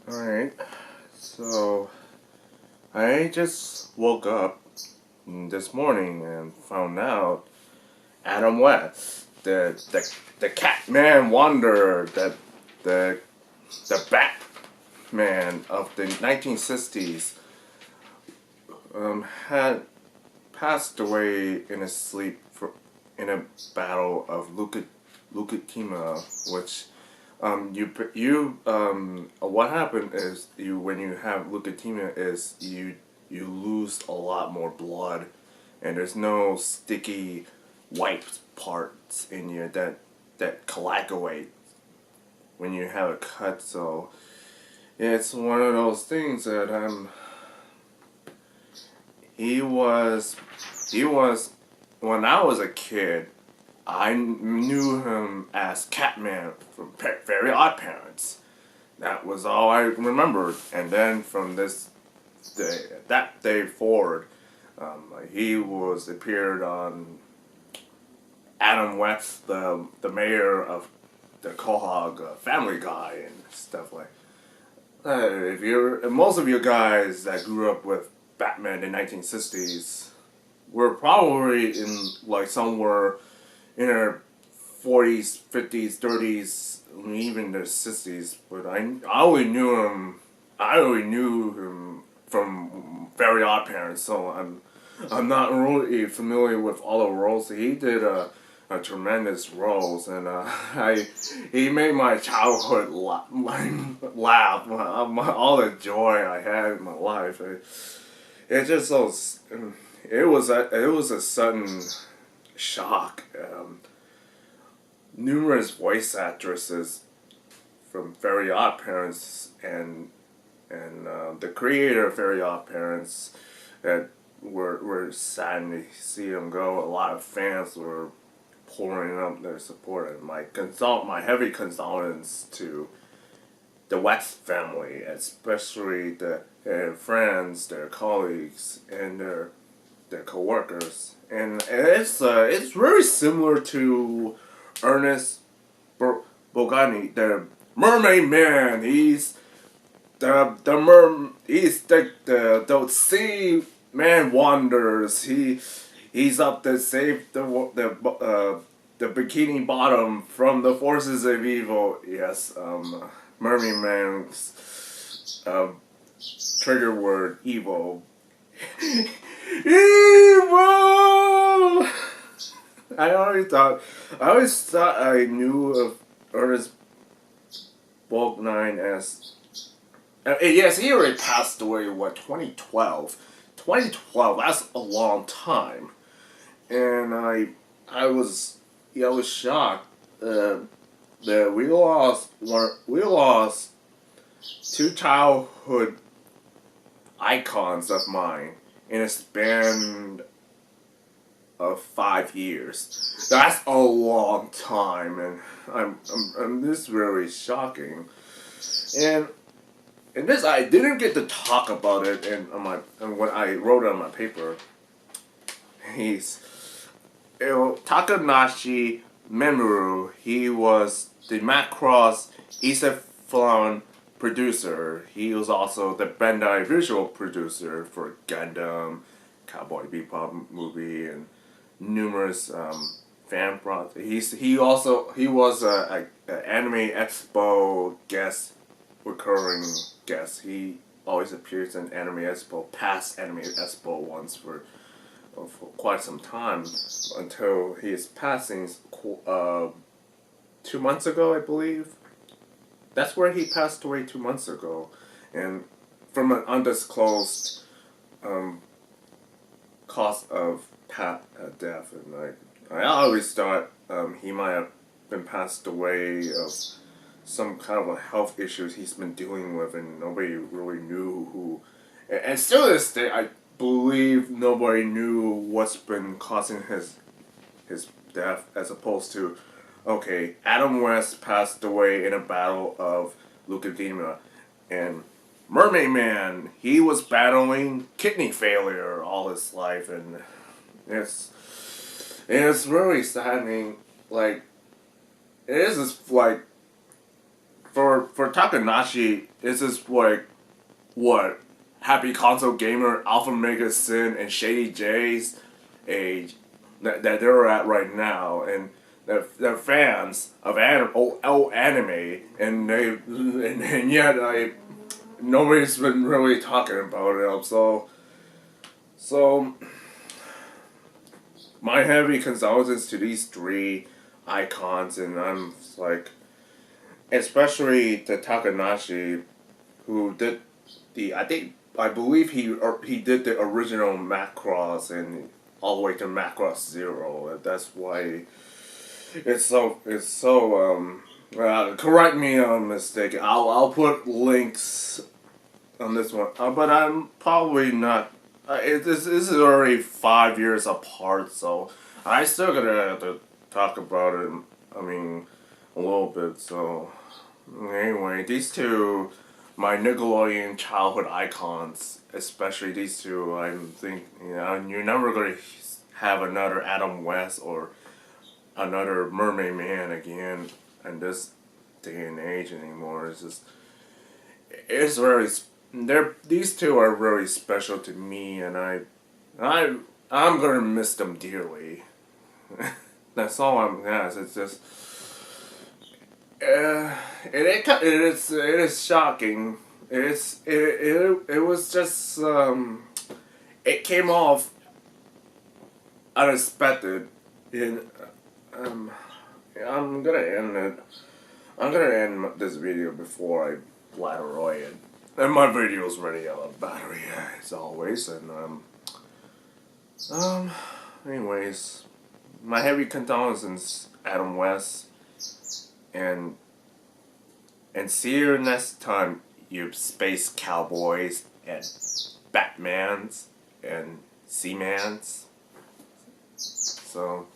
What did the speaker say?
Alright, so I just woke up this morning and found out Adam West, the CatMan Wanderer, the Batman of the 1960s, had passed away in his sleep in a battle of leukemia, which what happened is when you have leukemia is you lose a lot more blood, and there's no sticky white parts in you that coagulate when you have a cut. So it's one of those things that he was when I was a kid. I knew him as CatMan from Very Odd Parents. That was all I remembered. And then from that day forward, he appeared on Adam West, the mayor of the Quahog Family Guy and stuff like. If you're most of you guys that grew up with Batman in the 1960s were probably in like somewhere in their 40s, 50s, 30s, even their 60s. But I only knew him. I only knew him from Very Odd Parents, so I'm not really familiar with all the roles he did. A tremendous roles, and he made my childhood laugh. All the joy I had in my life. It just so. It was a sudden shock. Numerous voice actresses from Very Odd Parents and the creator of Very Odd Parents that were sad to see him go. A lot of fans were pouring up their support, and my heavy condolences to the West family, especially their friends, their colleagues, and their coworkers. And it's very similar to Ernest Bognine, the Mermaid Man. He's the sea man wanders. He's up to save the Bikini Bottom from the forces of evil. Yes, Mermaid Man's trigger word evil. Evil. I always thought I knew of Ernest Bognine as. Yes, he already passed away. What, 2012? 2012. That's a long time, and I was shocked that we lost two childhood icons of mine in a span of 5 years. That's a long time, and this is really shocking. And this, I didn't get to talk about it, and when I wrote it on my paper, Takanashi Minoru. He was the Macross Escaflowne Producer. He was also the Bandai visual producer for Gundam, Cowboy Bebop movie, and numerous fan projects. He was a Anime Expo guest, recurring guest. He always appears in Anime Expo, past Anime Expo once for quite some time, until his passing 2 months ago, I believe. That's where he passed away 2 months ago, and from an undisclosed cause of death. And I always thought he might have been passed away of some kind of a health issues he's been dealing with, and nobody really knew who. And still to this day, I believe nobody knew what's been causing his death, as opposed to, okay, Adam West passed away in a battle of leukemia, and Mermaid Man, he was battling kidney failure all his life, and it's really saddening. Like, it is just like for Takanashi, this is what Happy Console Gamer, Alpha Mega Sin, and Shady J's age that they're at right now, and they're fans of old anime, and yet nobody's been really talking about it. So my heavy condolences to these three icons, and I'm like, especially to Takanashi, who did I believe he did the original Macross and all the way to Macross 0. That's why it's so correct me if I'm mistaken. I'll put links on this one, but I'm probably not. This is already 5 years apart, so I still gotta have to talk about it. I mean, a little bit. So anyway, these two, my Nickelodeon childhood icons, especially these two, I'm thinking, you're never gonna have another Adam West or another Mermaid Man again in this day and age anymore. It's very. These two are really special to me, and I'm gonna miss them dearly. That's all I'm. Yes, it's just. It is shocking. It was just it came off unexpected. I'm gonna end it. I'm gonna end this video before I blather it. And my video's ready out of battery as always. And anyways, my heavy condolences, Adam West, and see you next time, you space cowboys and Batmans and Seamans. So.